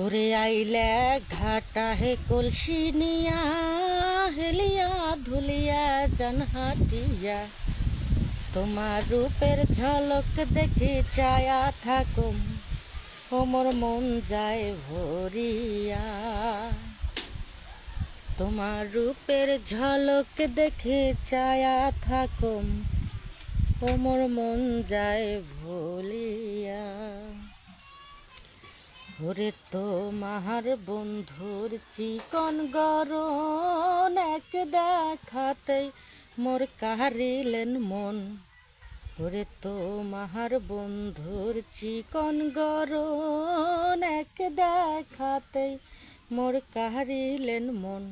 ওরে আইলে ঘাটা হে কলসি নিয়া হেলিয়া ধুলিয়া জান হাটিয়া তোমার রূপের ঝলক দেখে চায়া থাকুম ওমর মন যায় ভরিয়া। তোমার রূপের ঝলক দেখে চায়া থাকুম ওমর মন যায় ভুলিয়া। ওরে তোমার বন্ধুর চিকন গরন এক দেখাতেই মোর কাহারিলেন মন। ওরে তোমার বন্ধুর চিকন গরন এক দেখাতেই মোর কাহারিলেন মন।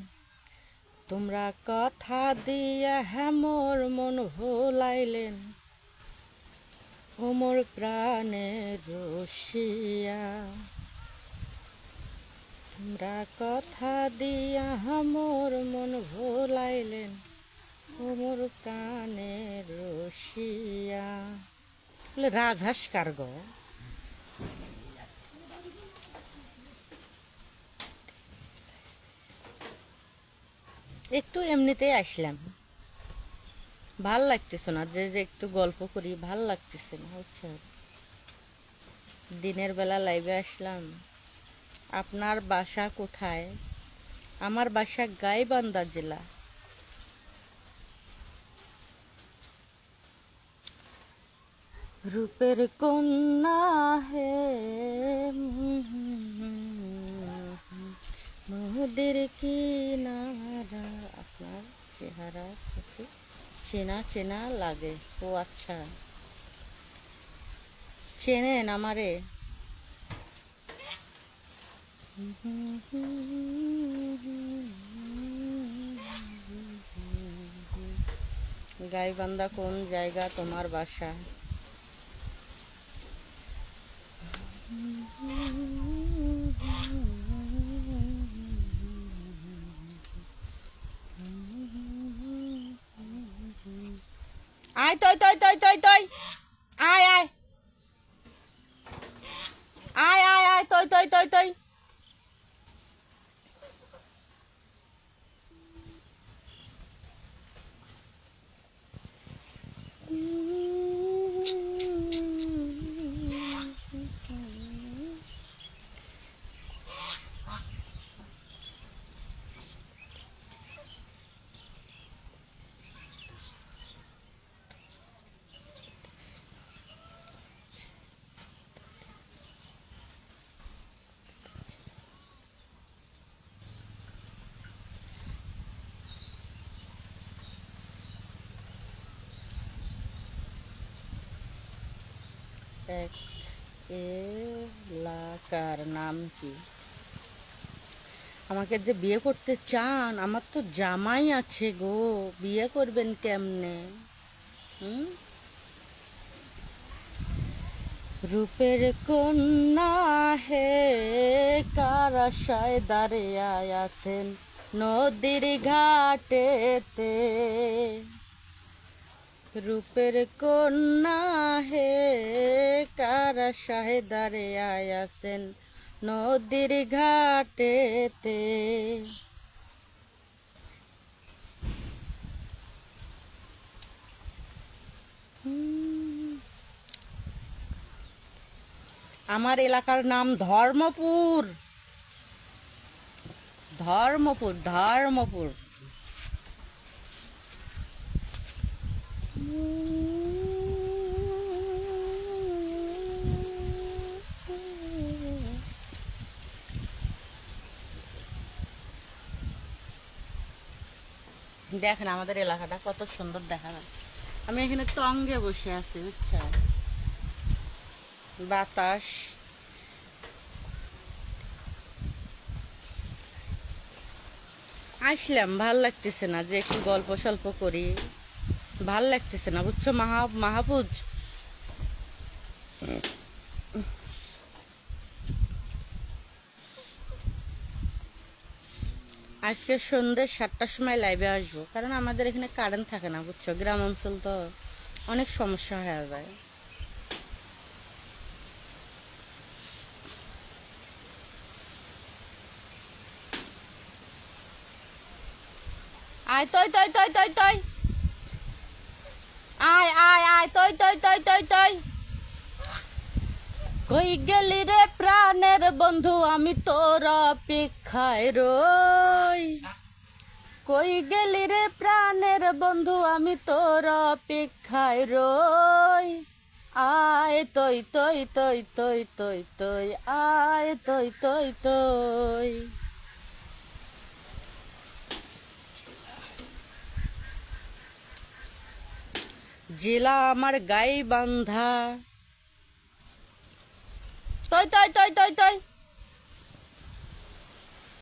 তোমরা কথা দিয়া হ্যাঁ মোর মন ভোলাইলেন ও মোর প্রাণের রসিয়া। তোমরা কথা দিয়া মোর মন ভোলাইলেন ও মোর প্রাণের রসিয়া। বলে রাজহাঁস কার গো? একটু এমনিতেই আসলাম, ভাল লাগতেছে না যে একটু গল্প করি, ভাল লাগতেছে না হচ্ছে। দিনের বেলা লাইভে আসলাম। আপনার বাসা কোথায়? আমার বাসা গাইবান্ধা জেলা। রূপের কন্যা হে নদীর কিনারা, আপনার চেহারা চোখে চেনা চেনা লাগে। ও আচ্ছা, চেনেন আমারে? গাইবান্ধা কোন জায়গা তোমার বাসা? আয় তই তই তই তই তই আয় আয় আয় আয় আয় তই তই তই তই। এক এলাকার নাম কি? আমাকে যে বিয়ে করতে চান, আমার তো জামাই আছে গো, বিয়ে করবেন কেমনে? রূপের কন্যা হে কার আশায় দাঁড়িয়ে আছেন নদীর ঘাটেতে। রূপের কন্যা হে কার আশায় দাঁড়িয়ে আছেন নদীর ঘাটেতে। আমার এলাকার নাম ধর্মপুর। ধর্মপুর ধর্মপুর। দেখেন আমাদের এলাকাটা কত সুন্দর দেখা যায়। আমি এখানে টঙ্গে বসে আছি, বুঝছেন? বাতাস, আসলাম, ভাল লাগতেছে না যে একটু গল্প সল্প করি, ভাল লাগতেছে না বুঝছো মাহফুজ। আজকে সন্ধ্যে 7টার সময় লাইভে আসবো, কারণ আমাদের এখানে কারেন্ট থাকে না বুঝছো, গ্রাম অঞ্চল তো অনেক সমস্যা হয়ে যায়। আয় তই তই তই তই তই আয় আয় আয় তই তই তই তই তই কই গেলি রে প্রাণের বন্ধু আমি তোর অপেক্ষায় রই কই গেলি রে প্রাণের বন্ধু আমি তোর অপেক্ষায় রই আয় তই তই তই তই তই তই আয় তই তই তই জেলা আমার গাই বান্ধা তই তই তই তই তই